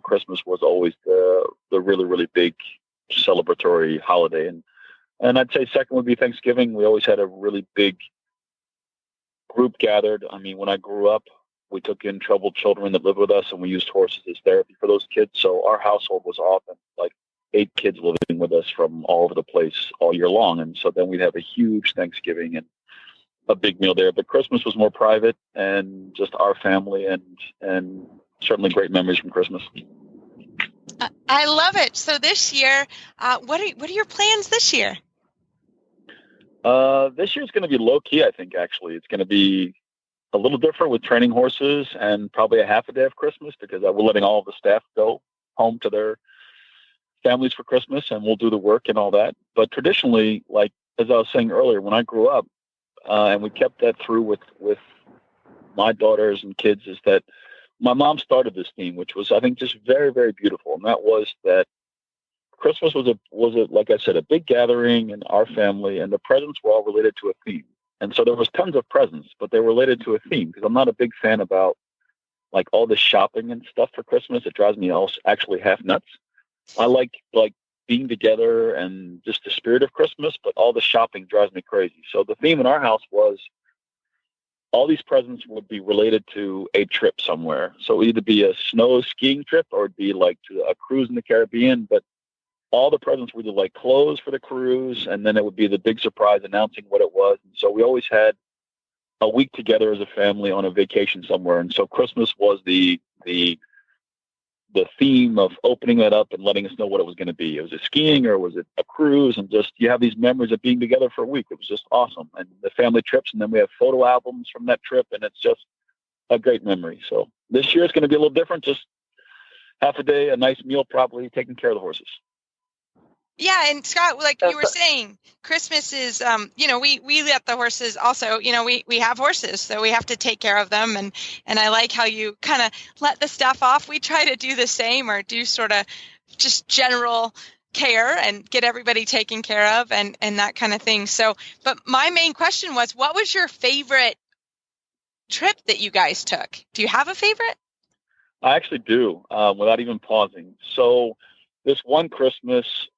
Christmas was always the really, really big celebratory holiday. And I'd say second would be Thanksgiving. We always had a really big group gathered. I mean, when I grew up, we took in troubled children that lived with us and we used horses as therapy for those kids. So our household was often like 8 kids living with us from all over the place all year long. And so then we'd have a huge Thanksgiving and a big meal there. But Christmas was more private and just our family and certainly great memories from Christmas. I love it. So this year, what are your plans this year? This year's going to be low key, I think, actually. It's going to be a little different with training horses and probably a half a day of Christmas because we're letting all of the staff go home to their families for Christmas and we'll do the work and all that. But traditionally, like as I was saying earlier, when I grew up, and we kept that through with my daughters and kids, is that my mom started this theme, which was, I think, just very, very beautiful. And that was that Christmas was like I said, a big gathering in our family, and the presents were all related to a theme. And so there was tons of presents, but they were related to a theme because I'm not a big fan about like all the shopping and stuff for Christmas. It drives me actually half nuts. I like being together and just the spirit of Christmas, but all the shopping drives me crazy. So the theme in our house was all these presents would be related to a trip somewhere. So it would either be a snow skiing trip or it'd be like to a cruise in the Caribbean, but all the presents were either like clothes for the cruise, and then it would be the big surprise announcing what it was. And so we always had a week together as a family on a vacation somewhere. And so Christmas was the theme of opening that up and letting us know what it was going to be. Was it skiing or was it a cruise? And just, you have these memories of being together for a week. It was just awesome. And the family trips, and then we have photo albums from that trip, and it's just a great memory. So this year is going to be a little different. Just half a day, a nice meal, probably taking care of the horses. Yeah, and Scott, like you were saying, Christmas is, we let the horses also, we have horses, so we have to take care of them. And I like how you kind of let the stuff off. We try to do the same or do sort of just general care and get everybody taken care of and that kind of thing. So, but my main question was, what was your favorite trip that you guys took? Do you have a favorite? I actually do, without even pausing. So this one Christmas,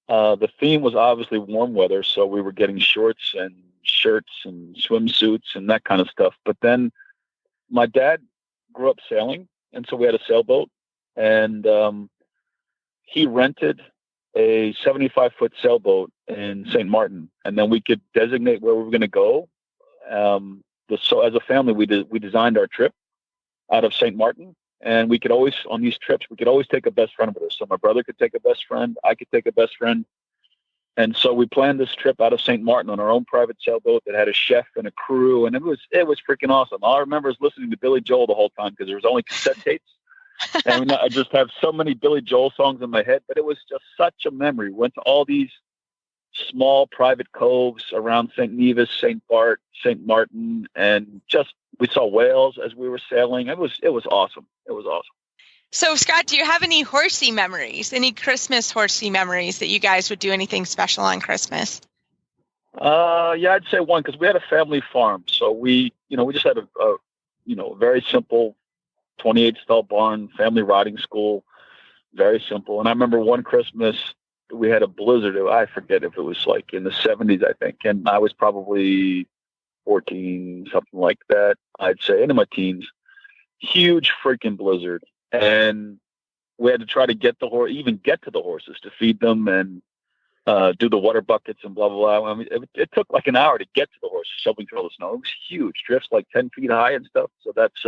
the theme was obviously warm weather, so we were getting shorts and shirts and swimsuits and that kind of stuff. But then my dad grew up sailing, and so we had a sailboat, and he rented a 75-foot sailboat in St. Martin, and then we could designate where we were going to go. So as a family, we designed our trip out of St. Martin. And we could always, on these trips, we could always take a best friend with us. So my brother could take a best friend. I could take a best friend. And so we planned this trip out of St. Martin on our own private sailboat that had a chef and a crew. And it was freaking awesome. All I remember is listening to Billy Joel the whole time because there was only cassette tapes. And I just have so many Billy Joel songs in my head. But it was just such a memory. We went to all these small private coves around St. Nevis, St. Bart, St. Martin, and just we saw whales as we were sailing. It was awesome. It was awesome. So, Scott, do you have any horsey memories, any Christmas horsey memories that you guys would do anything special on Christmas? Yeah, I'd say one, because we had a family farm. So we just had a very simple 28 stall barn, family riding school, very simple. And I remember one Christmas we had a blizzard. I forget if it was like in the 70s, I think. And I was probably 14, something like that, I'd say, into my teens. Huge freaking blizzard. And we had to try to get even get to the horses to feed them and do the water buckets and blah, blah, blah. I mean, it took like an hour to get to the horses, shoveling through all the snow. It was huge, drifts like 10 feet high and stuff. So that's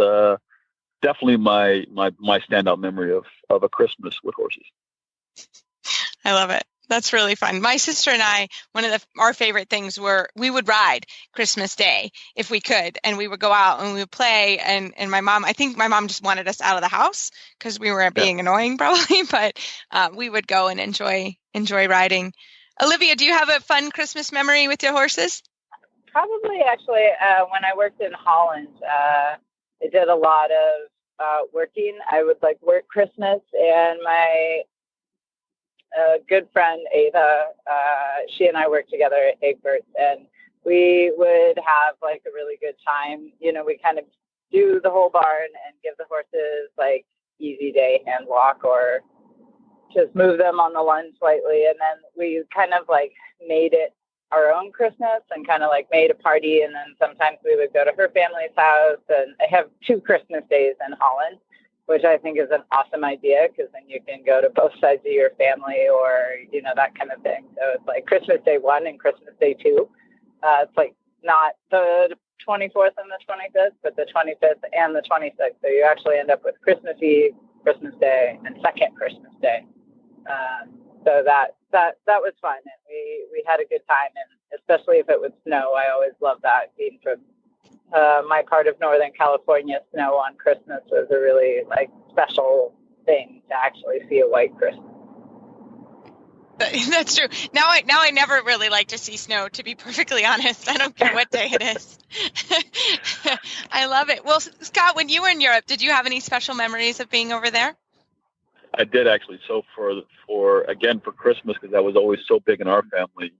definitely my standout memory of a Christmas with horses. I love it. That's really fun. My sister and I, one of our favorite things were we would ride Christmas Day if we could, and we would go out and we would play. And my mom, I think my mom just wanted us out of the house because we were being annoying probably, but we would go and enjoy riding. Olivia, do you have a fun Christmas memory with your horses? Probably actually when I worked in Holland, I did a lot of working. I would work Christmas, and my good friend Ava, she and I worked together at Egbert's, and we would have a really good time. We kind of do the whole barn and give the horses easy day hand walk or just move them on the lund slightly. And then we kind of made it our own Christmas and kind of made a party. And then sometimes we would go to her family's house, and I have 2 Christmas days in Holland, which I think is an awesome idea because then you can go to both sides of your family or, that kind of thing. So it's Christmas Day 1 and Christmas Day 2. It's not the 24th and the 25th, but the 25th and the 26th. So you actually end up with Christmas Eve, Christmas Day, and second Christmas Day. So that was fun. And we had a good time. And especially if it would snow, I always love that. Being from my part of Northern California, snow on Christmas was a really special thing to actually see a white Christmas. That's true. Now I never really like to see snow, to be perfectly honest. I don't care what day it is. I love it. Well, Scott, when you were in Europe, did you have any special memories of being over there? I did actually. So for Christmas, because that was always so big in our family,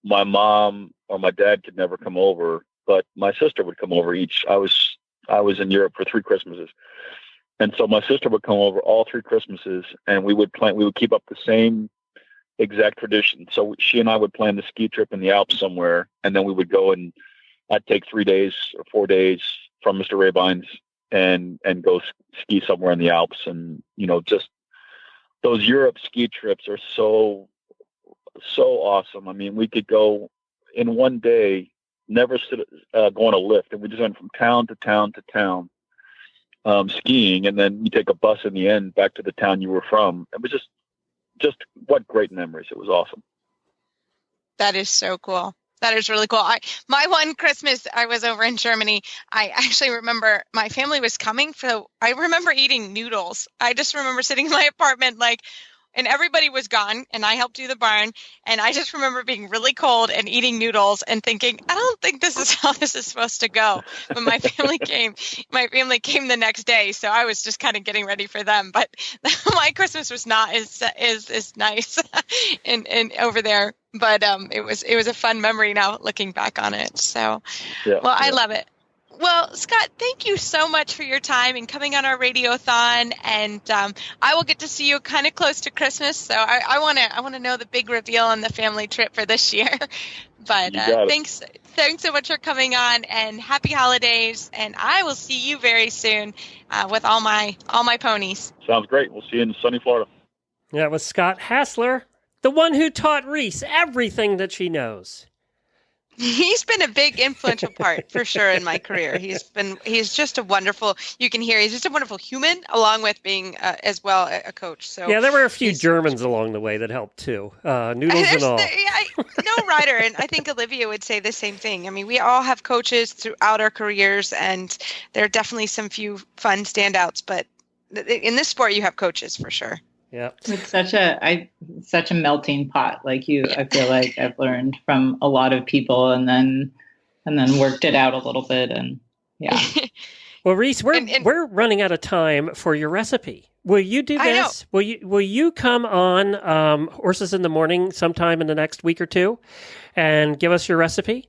my mom or my dad could never come over, but my sister would come over each. I was in Europe for 3 Christmases. And so my sister would come over all 3 Christmases, and we would keep up the same exact tradition. So she and I would plan the ski trip in the Alps somewhere, and then we would go, and I'd take 3 days or 4 days from Mr. Rabine's and go ski somewhere in the Alps. And, just those Europe ski trips are so awesome. I mean, we could go in one day, never go on a lift, and we just went from town to town to town. Skiing, and then you take a bus in the end back to the town you were from. It was just what great memories. It was awesome. That is so cool. That is really cool. My one Christmas, I was over in Germany. I actually remember my family was coming, so I remember eating noodles. I just remember sitting in my apartment and everybody was gone, and I helped do the barn, and I just remember being really cold and eating noodles and thinking, I don't think this is how this is supposed to go. But my family came the next day, so I was just kind of getting ready for them. But my Christmas was not as nice and over there. But it was a fun memory now looking back on it. So, I love it. Well, Scott, thank you so much for your time and coming on our Radiothon. And I will get to see you kind of close to Christmas. So I want to know the big reveal on the family trip for this year. But thanks so much for coming on, and happy holidays. And I will see you very soon with all my ponies. Sounds great. We'll see you in sunny Florida. Yeah, it was Scott Hassler, the one who taught Reese everything that she knows. He's been a big influential part for sure in my career. He's just a wonderful, you can hear, he's just a wonderful human along with being as well a coach. So yeah, there were a few Germans along the way that helped too. Noodles and all. No rider, and I think Olivia would say the same thing. I mean, we all have coaches throughout our careers, and there are definitely some few fun standouts, but in this sport you have coaches for sure. Yeah, it's such a melting pot. I feel like I've learned from a lot of people, and then worked it out a little bit, and yeah. Well, Reese, we're running out of time for your recipe. Will you do this? Will you come on Horses in the Morning sometime in the next week or two, and give us your recipe?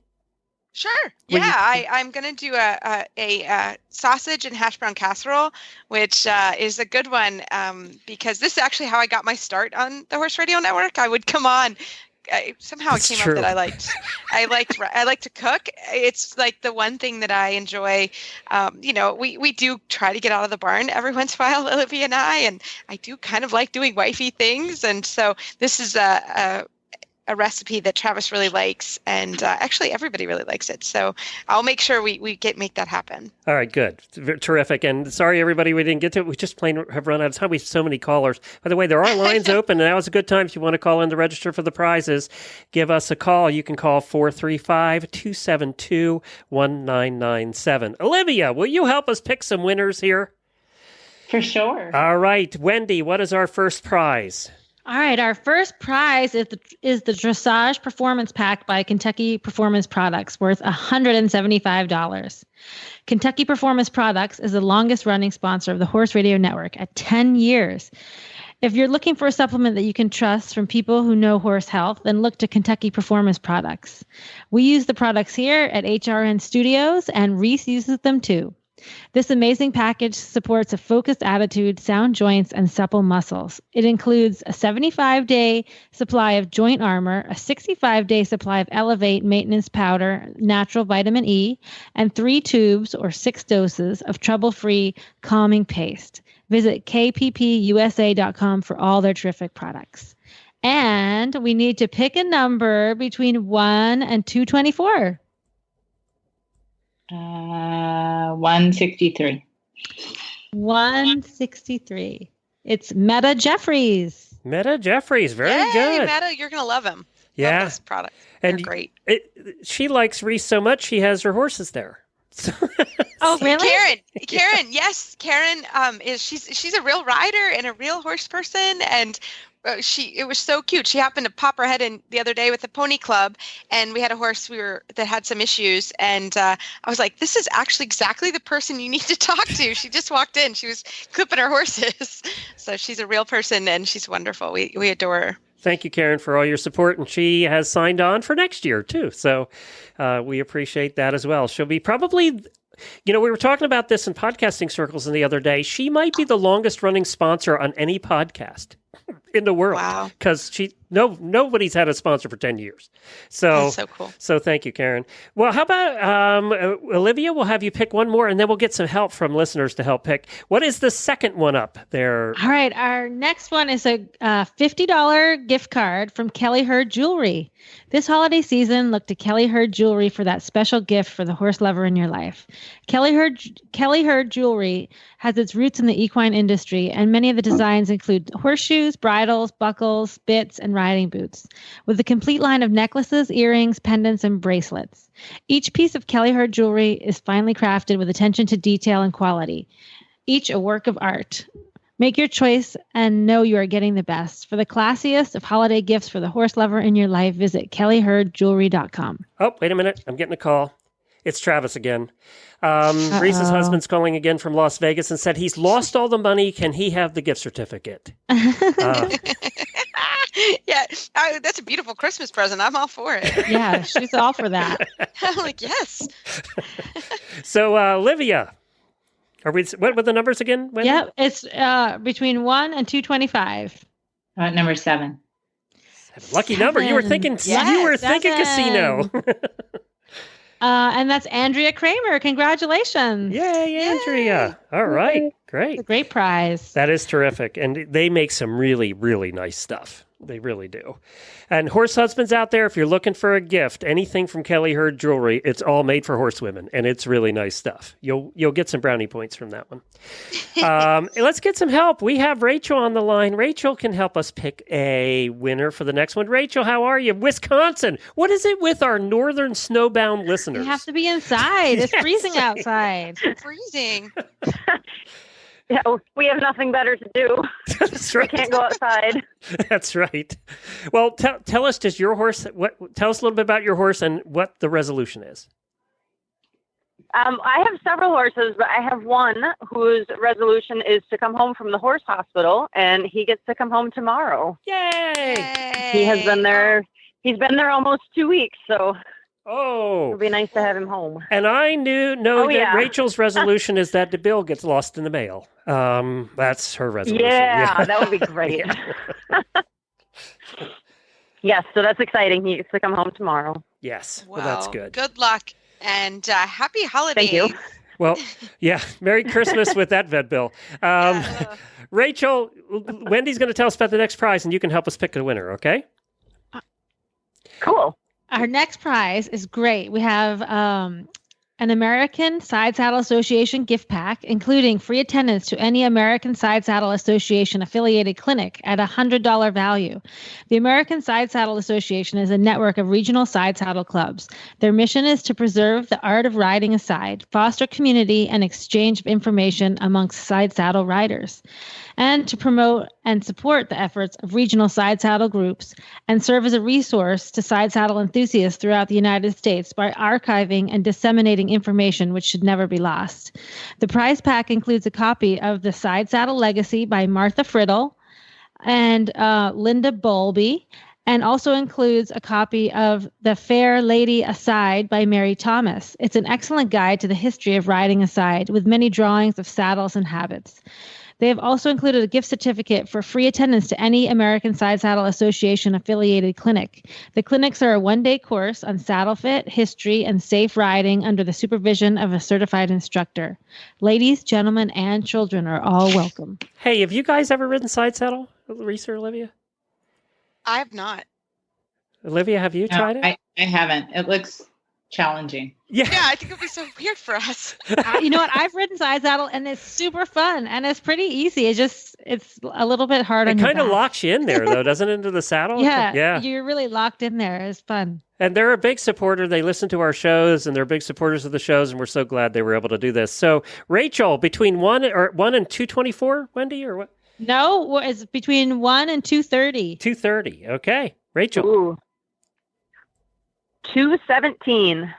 Sure. Yeah, I'm going to do a sausage and hash brown casserole, which is a good one because this is actually how I got my start on the Horse Radio Network. I would come on somehow it It's came true. up that I like to cook. It's like the one thing that I enjoy. We do try to get out of the barn every once in a while, Olivia and I do kind of like doing wifey things. And so this is a recipe that Travis really likes, and actually everybody really likes it. So I'll make sure we make that happen. All right, good. Terrific. And sorry, everybody, we didn't get to it. We just plain have run out of time. We have so many callers. By the way, there are lines open, and now is a good time if you want to call in to register for the prizes. Give us a call. You can call 435-272-1997. Olivia, will you help us pick some winners here? For sure. All right. Wendy, what is our first prize? All right, our first prize is the Dressage Performance Pack by Kentucky Performance Products, worth $175. Kentucky Performance Products is the longest-running sponsor of the Horse Radio Network at 10 years. If you're looking for a supplement that you can trust from people who know horse health, then look to Kentucky Performance Products. We use the products here at HRN Studios, and Reese uses them too. This amazing package supports a focused attitude, sound joints, and supple muscles. It includes a 75-day supply of joint armor, a 65-day supply of Elevate maintenance powder, natural vitamin E, and 3 tubes or 6 doses of trouble-free calming paste. Visit kppusa.com for all their terrific products. And we need to pick a number between 1 and 224. 163. 163. It's Meta Jeffries. Meta Jeffries. Very Yay, good. Meta, you're going to love him. Yeah. Love this product. And They're great. She likes Reese so much, she has her horses there. Oh, really? Karen, yes. Karen she's a real rider and a real horse person, and it was so cute. She happened to pop her head in the other day with the pony club, and we had a horse that had some issues, and I was like, this is actually exactly the person you need to talk to. She just walked in. She was clipping her horses. So she's a real person, and she's wonderful. We adore her. Thank you, Karen, for all your support. And she has signed on for next year, too. So we appreciate that as well. She'll be probably, we were talking about this in podcasting circles the other day. She might be the longest running sponsor on any podcast in the world. Wow. Because nobody's had a sponsor for 10 years. So, that's so cool. So thank you, Karen. Well, how about Olivia? We'll have you pick one more, and then we'll get some help from listeners to help pick. What is the second one up there? All right. Our next one is a $50 gift card from Kelly Hurd Jewelry. This holiday season, look to Kelly Hurd Jewelry for that special gift for the horse lover in your life. Kelly Hurd Jewelry has its roots in the equine industry, and many of the designs include horseshoes, bridles, buckles, bits, and riding boots, with a complete line of necklaces, earrings, pendants, and bracelets. Each piece of Kelly Hurd jewelry is finely crafted with attention to detail and quality, each a work of art. Make your choice and know you are getting the best. For the classiest of holiday gifts for the horse lover in your life, visit kellyhurdjewelry.com. Oh, wait a minute. I'm getting a call. It's Travis again. Reese's husband's calling again from Las Vegas and said he's lost all the money. Can he have the gift certificate? Yeah, that's a beautiful Christmas present. I'm all for it. Yeah, she's all for that. I'm like, yes. So, Olivia, what were the numbers again? Wendy? Yep, it's between 1 and 225. Number 7. Lucky number. You were thinking. Yes, you were thinking casino. And that's Andrea Kramer. Congratulations. Yay, Andrea. All right. Great. It's a great prize. That is terrific. And they make some really, really nice stuff. They really do. And horse husbands out there, if you're looking for a gift, anything from Kelly Hurd Jewelry, it's all made for horsewomen, and it's really nice stuff. You'll get some brownie points from that one. Let's get some help. We have Rachel on the line. Rachel can help us pick a winner for the next one. Rachel, how are you? Wisconsin. What is it with our northern snowbound listeners? You have to be inside. It's freezing outside. Freezing. Yeah, we have nothing better to do. That's right. We can't go outside. That's right. Well, tell us, tell us a little bit about your horse and what the resolution is. I have several horses, but I have one whose resolution is to come home from the horse hospital, and he gets to come home tomorrow. Yay! He has been there. He's been there almost 2 weeks, so it'll be nice to have him home. And I know that Rachel's resolution is that the bill gets lost in the mail. That's her resolution. Yeah, that would be great. Yes, so that's exciting. He gets to come home tomorrow. Yes, Well, that's good. Good luck and happy holidays. Thank you. Well, yeah, Merry Christmas with that vet bill. Rachel, Wendy's going to tell us about the next prize, and you can help us pick a winner, okay? Cool. Our next prize is great. We have an American Side Saddle Association gift pack, including free attendance to any American Side Saddle Association affiliated clinic at a $100 value. The American Side Saddle Association is a network of regional side saddle clubs. Their mission is to preserve the art of riding a side, foster community and exchange of information amongst side saddle riders, and to promote and support the efforts of regional side saddle groups and serve as a resource to side saddle enthusiasts throughout the United States by archiving and disseminating information which should never be lost. The prize pack includes a copy of The Side Saddle Legacy by Martha Friddle and Linda Bowlby, and also includes a copy of The Fair Lady Aside by Mary Thomas. It's an excellent guide to the history of riding aside with many drawings of saddles and habits. They have also included a gift certificate for free attendance to any American Side Saddle Association affiliated clinic. The clinics are a one-day course on saddle fit, history, and safe riding under the supervision of a certified instructor. Ladies, gentlemen, and children are all welcome. Hey, have you guys ever ridden side saddle, Reese or Olivia? I have not. Olivia, have you tried it? I haven't. It looks challenging. Yeah, I think it'd be so weird for us. You know what? I've ridden side saddle, and it's super fun, and it's pretty easy. It's a little bit hard on It your kind of back. locks you in there, though, doesn't it, into the saddle? Yeah, you're really locked in there. It's fun. And they're a big supporter. They listen to our shows, and they're big supporters of the shows, and we're so glad they were able to do this. So, Rachel, between 1 and 2:24, Wendy, or what? No, it's between 1 and 2:30. 2:30. Okay, Rachel. Ooh. 2:17.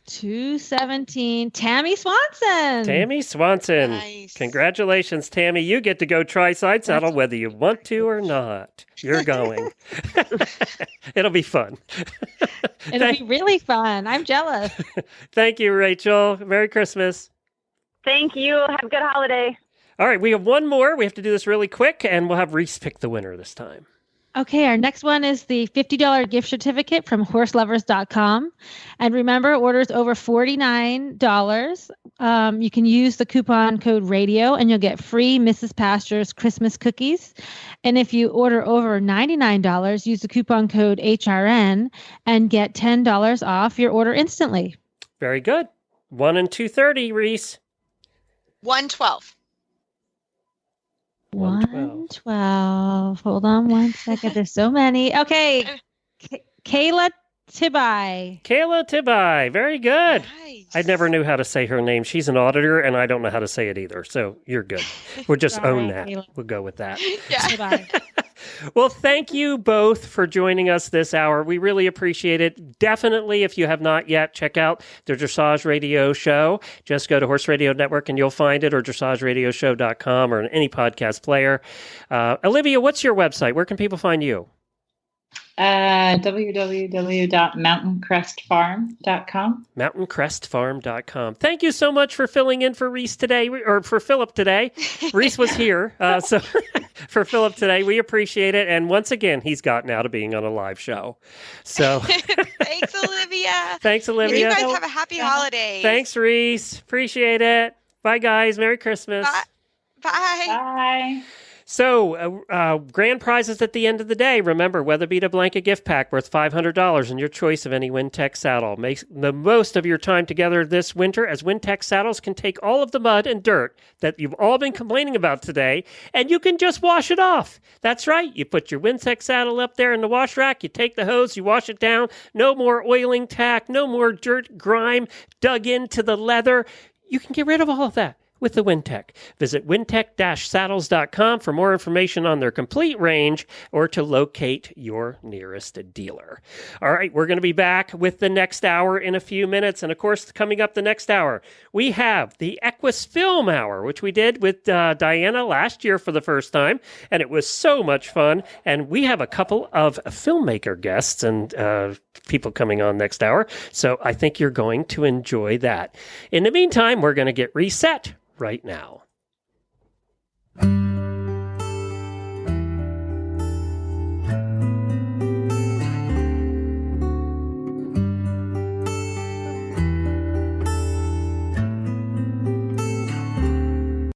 2:17. Tammy Swanson. Tammy Swanson. Nice. Congratulations, Tammy. You get to go try side saddle whether you want to or not. You're going. It'll be fun. It'll be really fun. I'm jealous. Thank you, Rachel. Merry Christmas. Thank you. Have a good holiday. All right, we have one more. We have to do this really quick, and we'll have Reese pick the winner this time. Okay, our next one is the $50 gift certificate from horselovers.com. And remember, orders over $49, you can use the coupon code radio and you'll get free Mrs. Pasture's Christmas cookies. And if you order over $99, use the coupon code HRN and get $10 off your order instantly. Very good. 1 and 2:30, Reese. 1:12. 1:12. Hold on one second. There's so many. Okay. Kayla Tibai. Kayla Tibai. Very good. Nice. I never knew how to say her name. She's an auditor, and I don't know how to say it either. So you're good. We'll just own that. Kayla. We'll go with that. Yeah. Well, thank you both for joining us this hour. We really appreciate it. Definitely, if you have not yet, check out the Dressage Radio Show. Just go to Horse Radio Network and you'll find it, or dressageradioshow.com, or in any podcast player. Olivia, what's your website? Where can people find you? www.mountaincrestfarm.com. Mountaincrestfarm.com. Thank you so much for filling in for Reese today, or for Philip today. Reese was here, so for Philip today, we appreciate it. And once again, he's gotten out of being on a live show. So thanks, Olivia. Thanks, Olivia. And you guys have a happy holiday. Thanks, Reese. Appreciate it. Bye, guys. Merry Christmas. Bye. Bye. Bye. So, grand prizes at the end of the day. Remember, Weatherbeeta blanket gift pack worth $500 and your choice of any Wintech saddle. Make the most of your time together this winter, as Wintech saddles can take all of the mud and dirt that you've all been complaining about today, and you can just wash it off. That's right. You put your Wintech saddle up there in the wash rack, you take the hose, you wash it down. No more oiling tack, no more dirt, grime dug into the leather. You can get rid of all of that with the Wintech. Visit wintech-saddles.com for more information on their complete range or to locate your nearest dealer. All right, we're going to be back with the next hour in a few minutes. And of course, coming up the next hour, we have the Equus Film Hour, which we did with Diana last year for the first time. And it was so much fun. And we have a couple of filmmaker guests and people coming on next hour. So I think you're going to enjoy that. In the meantime, we're going to get reset right now.